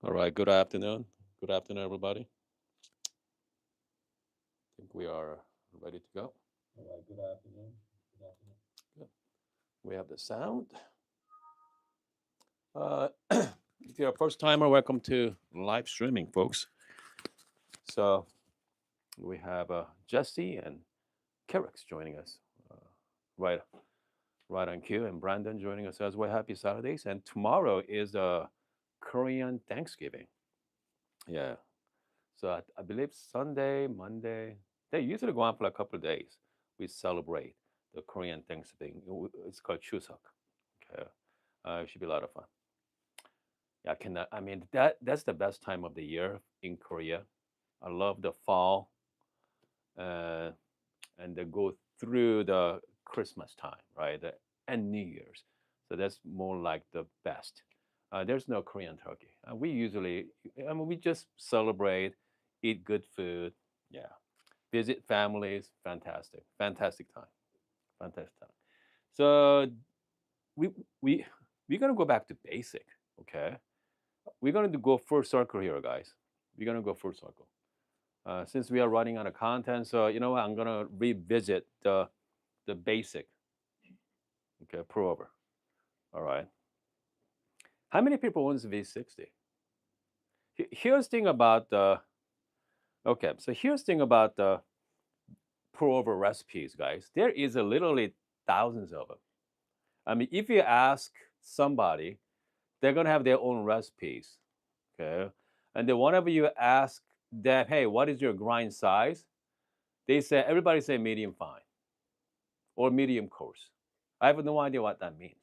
All right, good afternoon. Good afternoon, everybody. I think we are ready to go. All right, good afternoon. Good afternoon. Good. We have the sound. If you're a first timer, welcome to live streaming, folks. So we have Jesse and Kerrix joining us uh, right, right on cue, and Brandon joining us as well. Happy Saturdays. And tomorrow is Korean Thanksgiving. Yeah. So I believe Sunday, Monday, they usually go on for a couple of days. We celebrate the Korean Thanksgiving. It's called Chuseok. Okay, it should be a lot of fun. Yeah, I cannot. I mean, that's the best time of the year in Korea. I love the fall, uh, and they go through the Christmas time, right? And New Year's. So that's more like the best. There's no Korean turkey. We usually, I mean, we just celebrate, eat good food. Yeah, visit families. Fantastic, fantastic time, fantastic time. So we we we're gonna go back to basic. Okay, we're gonna go full circle here, guys. We're gonna go full circle. Since we are running out of content, so you know what? I'm gonna revisit the basic. Okay, pro over. All right. How many people owns V60? Here's the thing about the. Okay, so here's the thing about the pro over recipes, guys. There is a literally thousands of them. I mean, if you ask somebody, they're gonna have their own recipes. Okay, and then whenever you ask them, hey, what is your grind size? They say everybody say medium fine or medium coarse. I have no idea what that means.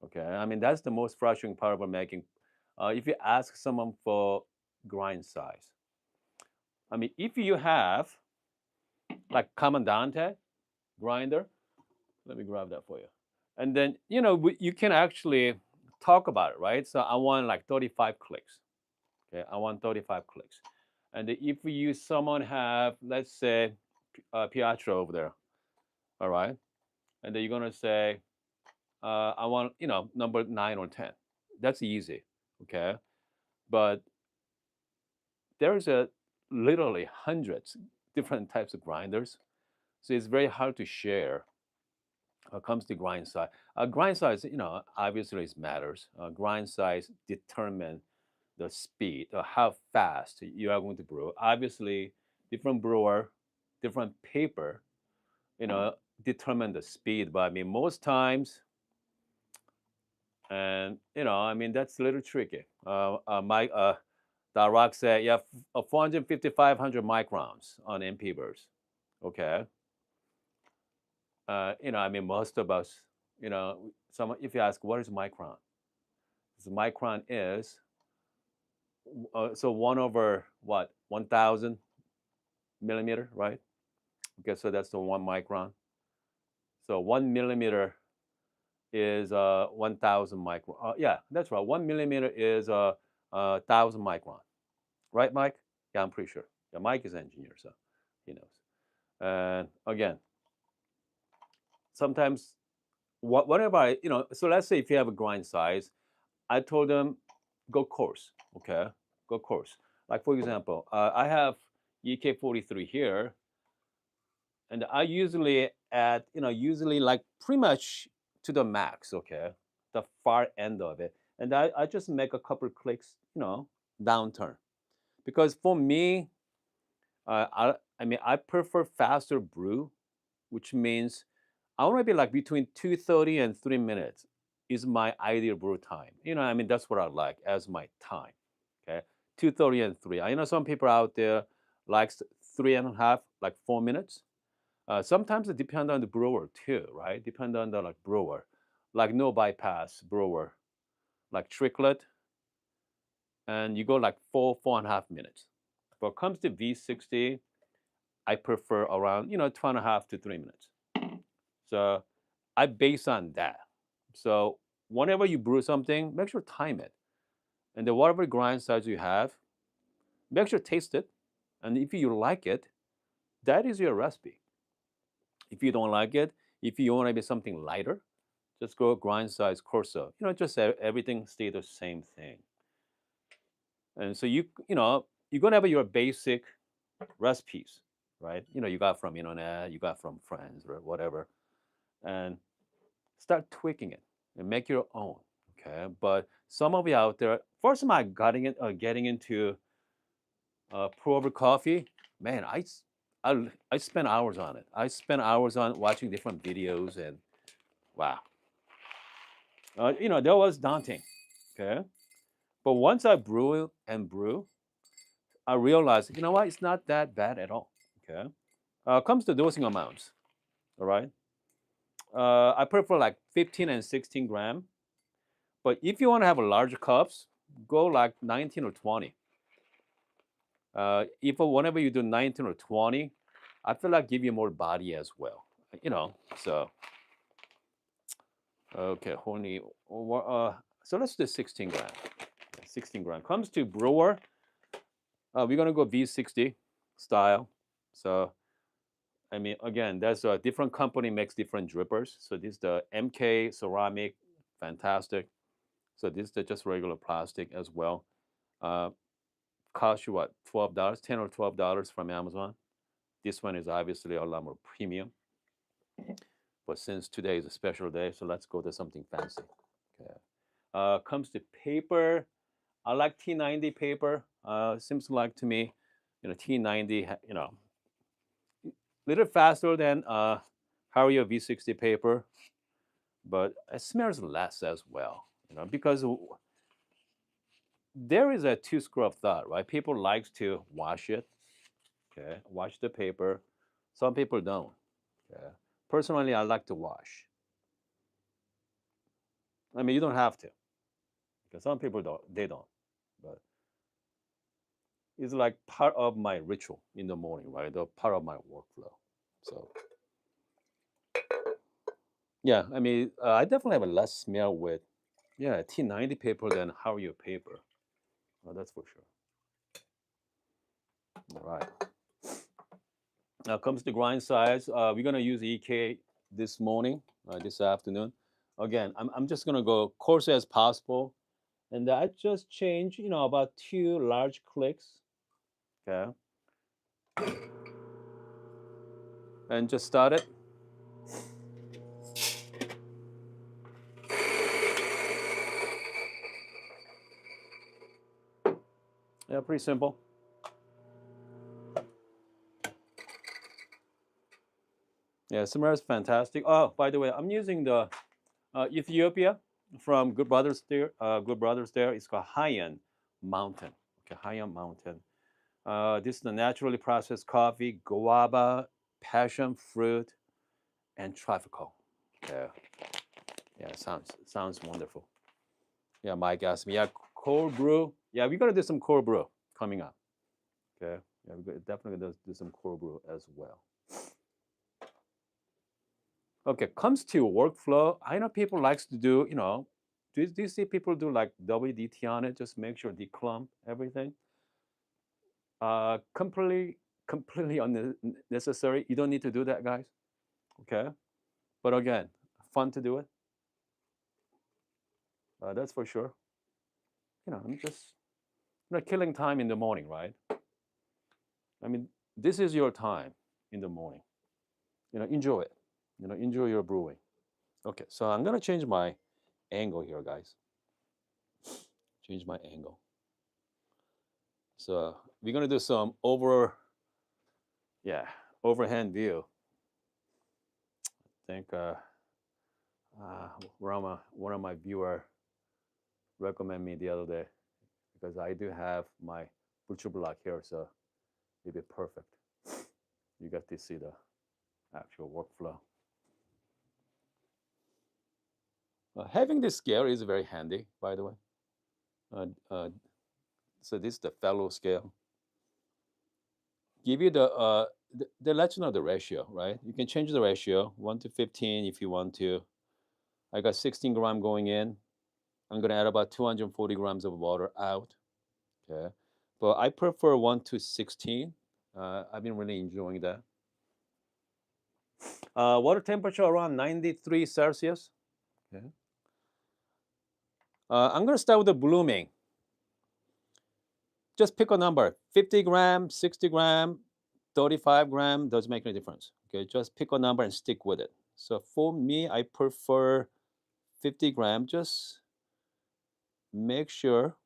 Okay, I mean that's the most frustrating part about making. If you ask someone for grind size, I mean if you have like commandante grinder, let me grab that for you, and then you can actually talk about it, right? So I want like 35 clicks. Okay, I want 35 clicks, and if you someone have let's say Pietro over there, all right, and then you're gonna say I want number 9 or 10. That's easy, okay, but there's a literally hundreds different types of grinders, so it's very hard to share when it comes to grind size. Grind size, obviously it matters. Grind size determine the speed or how fast you are going to brew. Obviously, different brewer, different paper, you know, determine the speed. But I mean, most times, and I mean that's a little tricky. Mike, the rock said, yeah, 450, 500 microns on MP burst. Okay. I mean, most of us, someone, if you ask, what is micron? So micron is, so 1/what? 1,000 millimeter, right? Okay, so that's the 1 micron. So 1 millimeter is 1,000 micron. Yeah, that's right. 1 millimeter is 1,000 micron. Right, Mike? Yeah, I'm pretty sure. Yeah, Mike is an engineer, so he knows. And again, sometimes whatever so let's say if you have a grind size, I told them go coarse, okay? Go coarse. Like for example, I have EK43 here, and I usually add, usually like pretty much to the max, okay? The far end of it. And I just make a couple clicks, downturn. Because for me, I mean, I prefer faster brew, which means I want to be like between 2:30 and 3 minutes is my ideal brew time. I mean, that's what I like as my time. Okay, 2:30 and three. I know some people out there likes three and a half, like 4 minutes. Sometimes it depends on the brewer too, right? Depend on the like brewer, like no bypass brewer, like Tricklet, and you go like 4.5 minutes. But comes to V60, I prefer around 2.5 to 3 minutes. So I base on that. So whenever you brew something, make sure time it, and then whatever grind size you have, make sure taste it, and if you like it, that is your recipe. If you don't like it, if you want to be something lighter, just go grind size coarser. Just everything stay the same thing. And so you're gonna have your basic recipes, right? You got from internet, you got from friends or whatever, and start tweaking it and make your own. Okay, but some of you out there, first time I getting into pour over coffee, man, I spent hours on it. I spent hours on watching different videos, and wow, that was daunting. Okay, but once I brew and brew, I realized, you know what, it's not that bad at all. Okay, comes to dosing amounts. All right, I prefer like 15 and 16 gram. But if you want to have larger cups, go like 19 or 20. If whenever you do 19 or 20, I feel like give you more body as well. So okay, honey. So let's do 16 gram. 16 gram. Comes to brewer, we're gonna go V60 style. So I mean, again, there's a different company makes different drippers. So this is the MK ceramic, fantastic. So this is just regular plastic as well. Uh, Cost you what, $12, $10 or $12 from Amazon. This one is obviously a lot more premium. But since today is a special day, so let's go to something fancy. Okay. Comes to paper. I like T90 paper. Seems like to me, T90, little faster than Hario V60 paper, but it smells less as well. Because there is a two school of thought, right? People likes to wash it, okay, wash the paper. Some people don't. Okay. Personally, I like to wash. I mean, you don't have to, because some people don't. They don't, but it's like part of my ritual in the morning, right? The part of my workflow. So yeah, I mean, I definitely have a less smell with T90 paper than Hario paper. That's for sure. All right. Now comes the grind size. We're gonna use EK this morning, this afternoon. Again, I'm just gonna go coarse as possible, and I just change, about 2 large clicks. Okay, and just start it. Yeah, pretty simple. Yeah, smells fantastic. Oh, by the way, I'm using the Ethiopia from Good Brothers there. Good Brothers there. It's called High-End Mountain. Okay, High-End Mountain. This is the naturally processed coffee, guava, passion fruit, and tropical. Yeah, yeah, sounds wonderful. Yeah, Mike asked me. Yeah, cold brew. Yeah, we're gonna do some cold brew coming up. Okay. Yeah, we're definitely gonna do some cold brew as well. Okay, comes to workflow. I know people likes to do, do you see people do like WDT on it? Just make sure declump everything. Completely unnecessary. You don't need to do that, guys. Okay, but again, fun to do it. That's for sure. I'm just killing time in the morning, right? I mean, this is your time in the morning. Enjoy it. Enjoy your brewing. Okay, so I'm gonna change my angle here, guys. Change my angle. So we're gonna do some overhand view. I think one of my viewer recommended me the other day because I do have my butcher block here, so it'd be perfect. You got to see the actual workflow. Having this scale is very handy, by the way. So this is the fellow scale. Give you they let you know the ratio, right? You can change the ratio 1 to 15 if you want to. I got 16 gram going in. I'm gonna add about 240 grams of water out. Okay, but I prefer 1 to 16. I've been really enjoying that. Water temperature around 93 Celsius. Okay. I'm gonna start with the blooming. just pick a number, 50 gram, 60 gram, 35 gram, doesn't make any difference. Okay, just pick a number and stick with it. So for me, I prefer 50 gram. Just make sure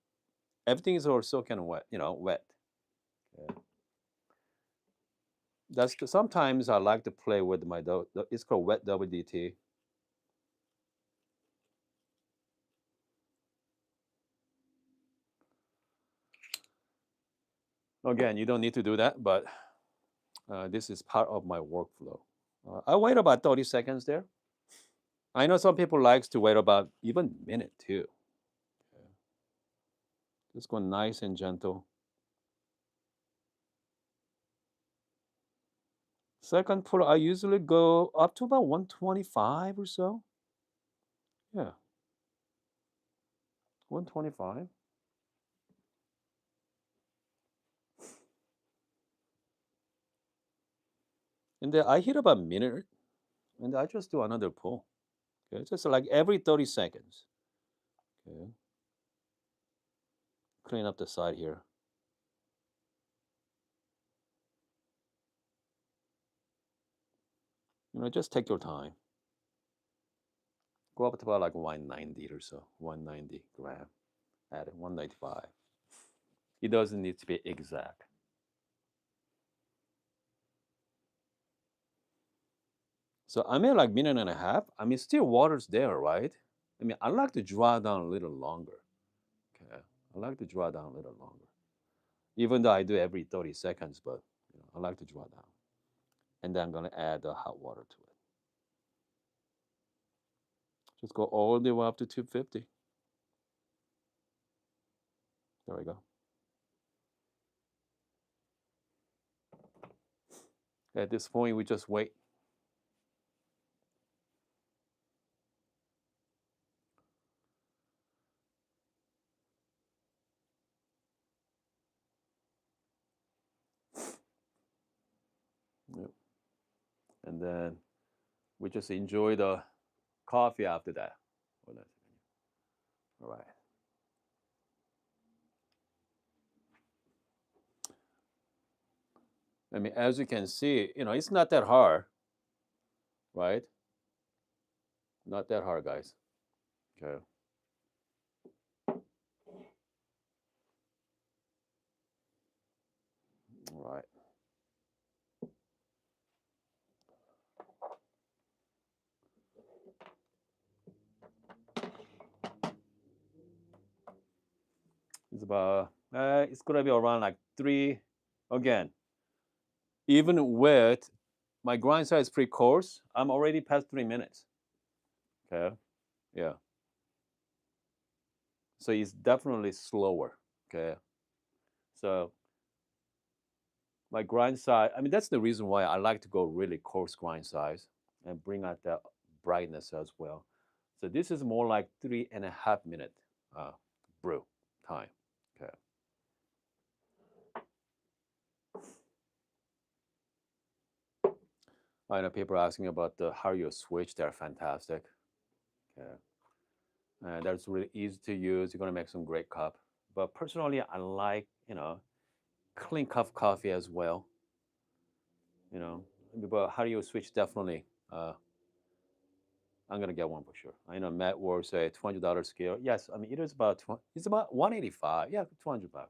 everything is also kind of wet, wet. Okay. Sometimes I like to play with my it's called wet WDT. Again, you don't need to do that, but this is part of my workflow. I wait about 30 seconds there. I know some people likes to wait about even minute too. Okay. Just go nice and gentle. Second pull, I usually go up to about 125 or so. Yeah, 125. And then I hit about a minute, and I just do another pull. Okay, just like every 30 seconds. Okay, clean up the side here. Just take your time. Go up to about like 190 or so, 190 gram. Add it, 195. It doesn't need to be exact. So I'm at like minute and a half. I mean, still water's there, right? I mean, I like to draw down a little longer. Okay, I like to draw down a little longer, even though I do every 30 seconds. But I like to draw down, and then I'm gonna add the hot water to it. Just go all the way up to 250. There we go. At this point, we just wait. Yep. And then we just enjoy the coffee after that. All right. I mean, as you can see, it's not that hard, right? Not that hard, guys. Okay. All right. It's gonna be around like 3. Again, even with my grind size pretty coarse, I'm already past 3 minutes. Okay. Yeah. So it's definitely slower. Okay. So my grind size, I mean, that's the reason why I like to go really coarse grind size and bring out that brightness as well. So this is more like 3.5 minute brew time. Okay. I know people are asking about the how you switch. They're fantastic. Okay. And that's really easy to use. You're gonna make some great cup. But personally, I like clean cup of coffee as well. You know, but how do you switch? Definitely, I'm gonna get one for sure. I know Matt works a $200 scale. Yes, I mean it's about 185. Yeah, $200.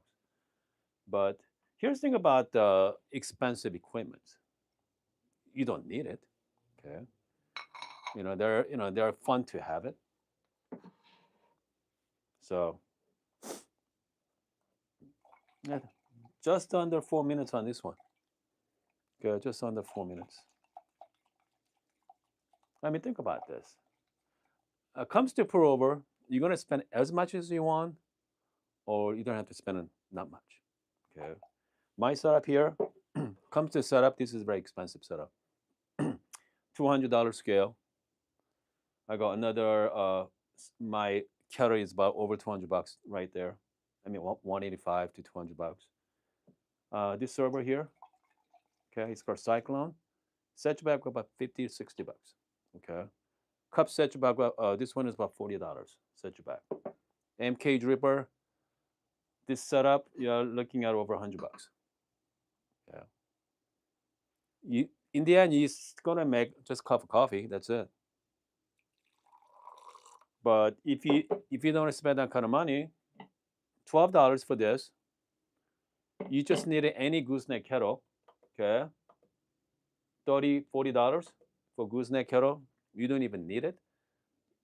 But here's the thing about expensive equipment. You don't need it. Okay. They're fun to have it. So yeah, just under 4 minutes on this one. Good, just under 4 minutes. I mean, think about this. Comes to pour over, you're gonna spend as much as you want, or you don't have to spend not much. Okay. My setup here comes to setup. This is very expensive setup. $200 scale. I got another. My kettle is about over $200 right there. I mean, 185 to $200. This server here, okay, it's called Cyclone. Set back about 50 to $60. Okay. Cup set back. This one is about $40. Set back. MK dripper. this setup, you're looking at over $100. Yeah. You in the end, you're gonna make just a cup of coffee. That's it. But if you don't spend that kind of money, $12 for this, you just need any gooseneck kettle. Okay, 30 $40 for gooseneck kettle. You don't even need it.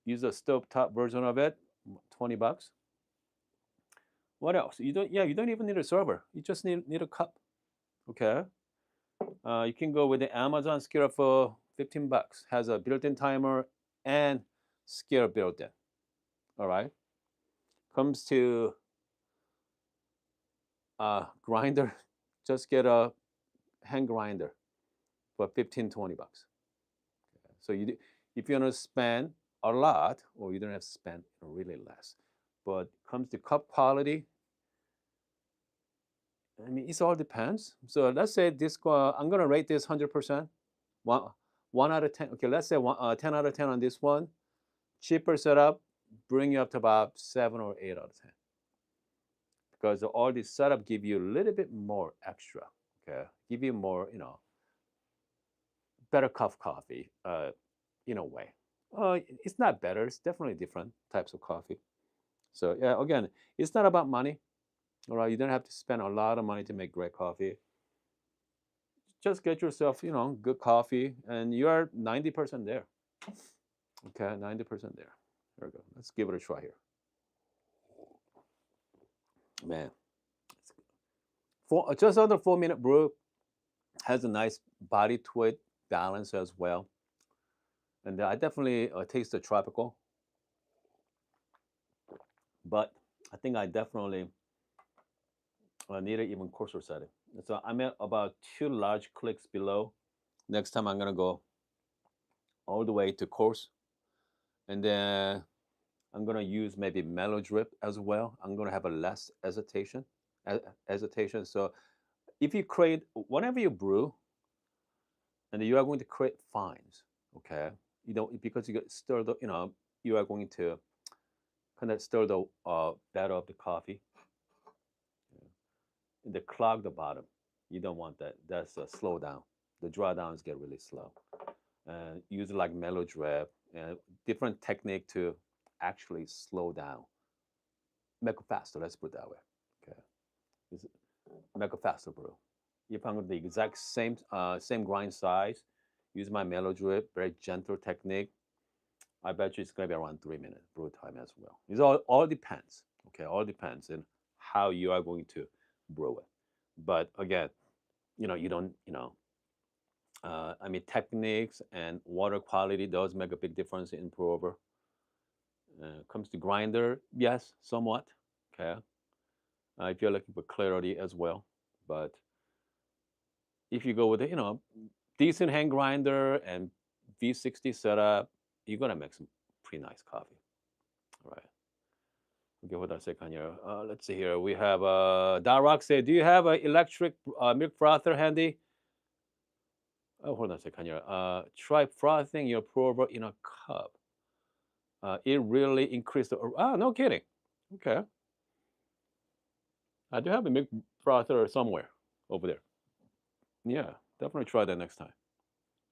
Use a stovetop version of it, $20. What else? You don't. Yeah, you don't even need a server. You just need a cup. Okay. You can go with the Amazon skillet for $15. Has a built-in timer and skillet built-in. All right. Comes to grinder, just get a hand grinder for 15 $20. So if you want to spend a lot, or you don't have to spend really less, but comes to cup quality, I mean, it all depends. So let's say this, I'm gonna rate this 100%. One out of 10. Okay, let's say 10 out of 10 on this one. Cheaper setup, bring you up to about 7 or 8 out of 10. Because all this setup give you a little bit more extra. Okay, give you more, better cup of coffee. In a way, it's not better. It's definitely different types of coffee. So yeah, again, it's not about money. All right, you don't have to spend a lot of money to make great coffee. Just get yourself, good coffee, and you are 90% there. Okay, 90% there. There we go. Let's give it a try here. Man, just under 4-minute brew, has a nice body to it, balance as well, and I definitely taste the tropical. But I think I definitely need an even coarser setting. So I'm at about 2 large clicks below. Next time I'm gonna go all the way to coarse, and then I'm gonna use maybe mellow drip as well. I'm gonna have a less hesitation, hesitation. So if you create whenever you brew, and you are going to create fines, okay? Because you stir the, you are going to kind of stir the batter of the coffee, and they clog the bottom. You don't want that. That's a slow down. The drawdowns get really slow. And use like mellow drip and different technique to actually slow down, make it faster. Let's put it that way. Okay, make it faster brew. If I'm going the exact same grind size, use my mellow drip, very gentle technique. I bet you it's going to be around 3 minute brew time as well. It all depends. Okay, all depends on how you are going to brew it. But again, you don't, I mean, techniques and water quality does make a big difference in pour over. Comes to grinder, yes, somewhat. Okay, if you're looking for clarity as well, but if you go with a decent hand grinder and V60 setup, you're gonna make some pretty nice coffee. All right. Okay, hold on a second here. Let's see here. We have Darrock said, "Do you have an electric milk frother handy?" Oh, hold on a second here. Try frothing your pour over in a cup. It really increased the. Oh, no kidding. Okay. I do have a milk frother somewhere over there. Yeah, definitely try that next time.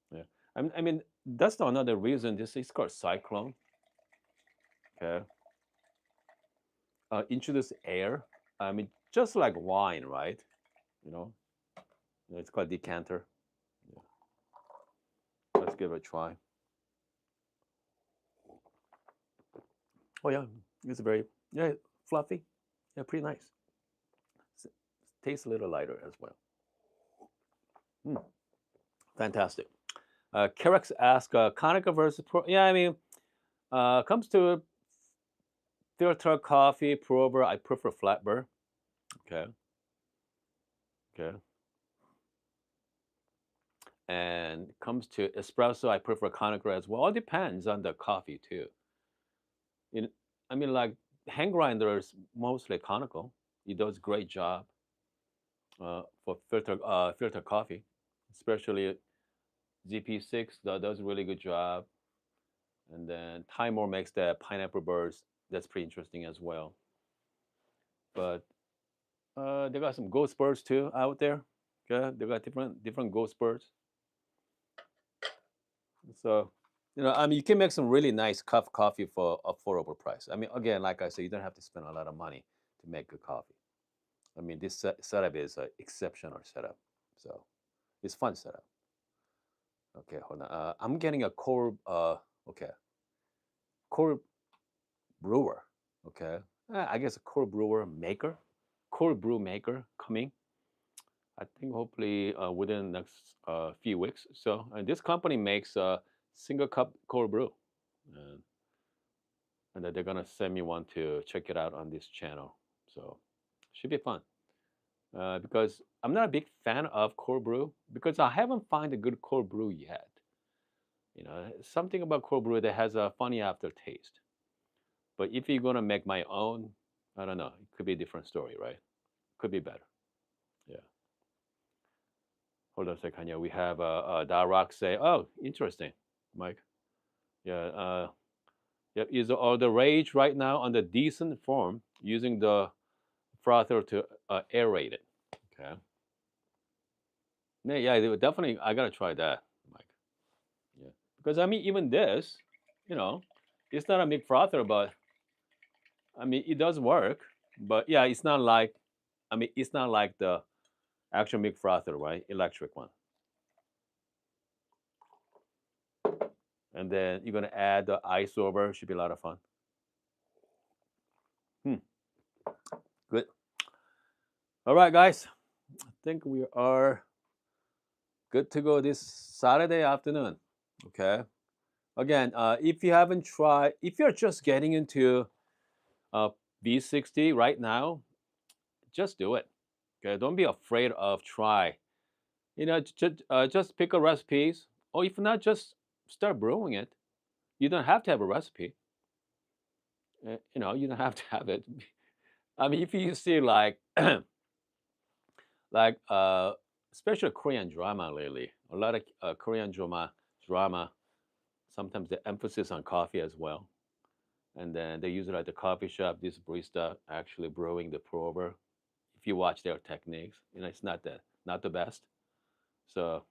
Yeah. I mean, that's another reason this is called Cyclone. Okay. Introduce air. I mean, just like wine, right? You know, it's called decanter. Yeah. Let's give it a try. Oh yeah, it's very fluffy. Yeah, pretty nice. Tastes a little lighter as well. Mm, fantastic. Kerex asks, Konica versus Pro. Yeah, I mean, comes to filter coffee, pour over, I prefer flat burr. Okay. Okay. And comes to espresso, I prefer Konica as well. It depends on the coffee too. In, I mean, like hand grinder is mostly Konica. It does great job for filter coffee, especially GP6 that does a really good job. And then Timor makes the pineapple burst. That's pretty interesting as well. But They got some ghost birds too out there. Okay, they got different ghost birds. So, I mean, you can make some really nice cup coffee for affordable price. I mean, again, like I said, you don't have to spend a lot of money to make good coffee. I mean, this setup is an exceptional setup. So it's fun setup. Okay, hold on. I'm getting a core. Okay, core brewer. Okay, I guess a core brewer maker, core brew maker coming. I think hopefully within the next few weeks. So this company makes a single cup cold brew, and, and that they're gonna send me one to check it out on this channel. So should be fun. Because I'm not a big fan of cold brew because I haven't found a good cold brew yet. Something about cold brew that has a funny aftertaste. But if you're gonna make my own, I don't know. It could be a different story, right? Could be better. Yeah. Hold on a second. Yeah, we have Darrock say, "Oh, interesting, Mike. Yeah, yep, is all the rage right now on the decent form using the frother to aerate it." Okay. Yeah, yeah, definitely. I gotta try that, Mike. Yeah, because I mean, even this, you know, it's not a big frother, but I mean, it does work. But yeah, it's not like, I mean, it's not like the actual milk frother, right? Electric one. And then you're gonna add the ice over. Should be a lot of fun. Hmm. Good. All right, guys. I think we are good to go this Saturday afternoon. Okay. Again, if you haven't tried, if you're just getting into uh, V60 right now, just do it. Okay. Don't be afraid of try. Just pick a recipes, or if not, just start brewing it. You don't have to have a recipe. You don't have to have it. I mean, if you see like like especially Korean drama lately, a lot of Korean drama. Sometimes the emphasis on coffee as well, and then they use it at the coffee shop. This barista actually brewing the pour over. If you watch their techniques, it's not the best. So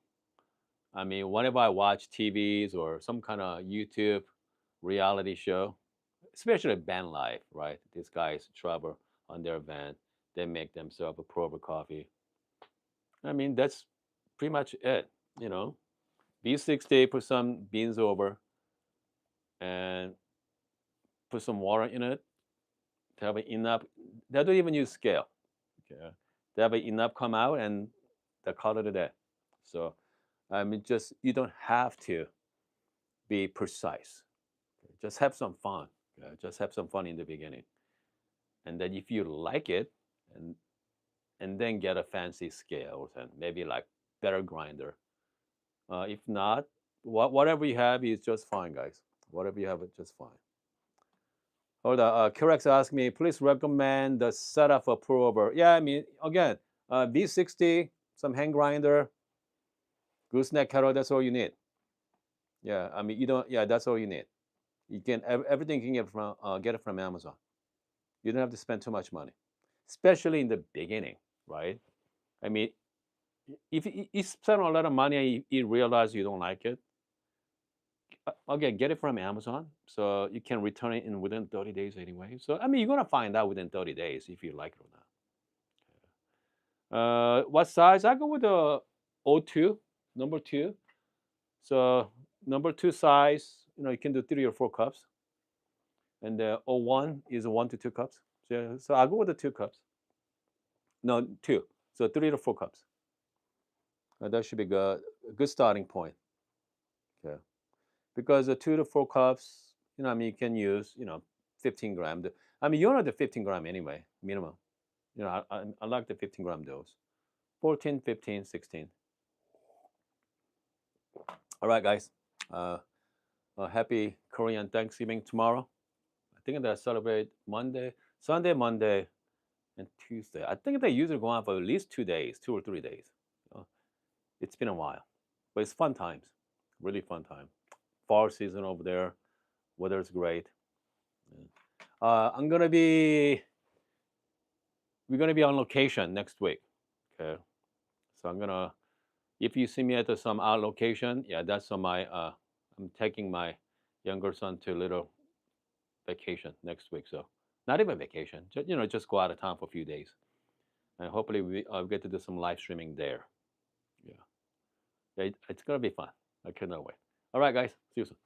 I mean, whenever I watch TVs or some kind of YouTube reality show, especially band life, right? These guys travel on their van, they make themselves a pour over coffee. I mean, that's pretty much it. You know, B60, put some beans over, and put some water in it to have enough. They don't even use scale. Okay, they have enough come out, and they call it a day. So, I mean, just you don't have to be precise. Okay? Just have some fun. Okay? Just have some fun in the beginning, and then if you like it, and and then get a fancy scale and maybe like better grinder. If not, whatever you have is just fine, guys. Whatever you have is just fine. Hold on. Kirex asked me, please recommend the setup for pour over. Yeah, I mean, again, V60, some hand grinder, gooseneck kettle. That's all you need. Yeah, I mean, you don't. Yeah, that's all you need. You can everything you can get it from Amazon. You don't have to spend too much money, especially in the beginning, right? I mean, if you spend a lot of money and you realize you don't like it, again, get it from Amazon, so you can return it in within 30 days anyway. So I mean, you're gonna find out within 30 days if you like it or not. What size? I go with the O2, number two. So number two size, you can do 3 or 4 cups, and the O1 is 1 to 2 cups. So I go with the 2 cups. No, two. So 3 to 4 cups. That should be good. A good starting point. Okay. Because the 2 to 4 cups, I mean, you can use, 15 gram. I mean, you know the 15 gram anyway, minimum. I like the 15 gram dose. 14, 15, 16. All right, guys. Uh, happy Korean Thanksgiving tomorrow. I think they celebrate Sunday, Monday, and Tuesday. I think they usually go on for at least 2 days, 2 or 3 days. It's been a while, but it's fun times, really fun time. Fall season over there, weather's great. Yeah. I'm gonna be we're gonna be on location next week. Okay, so I'm gonna. If you see me at some out location, yeah, that's on my. I'm taking my younger son to a little vacation next week. So not even vacation, just just go out of town for a few days, and hopefully I'll get to do some live streaming there. Yeah, it's gonna be fun. I cannot wait. All right, guys, see you soon.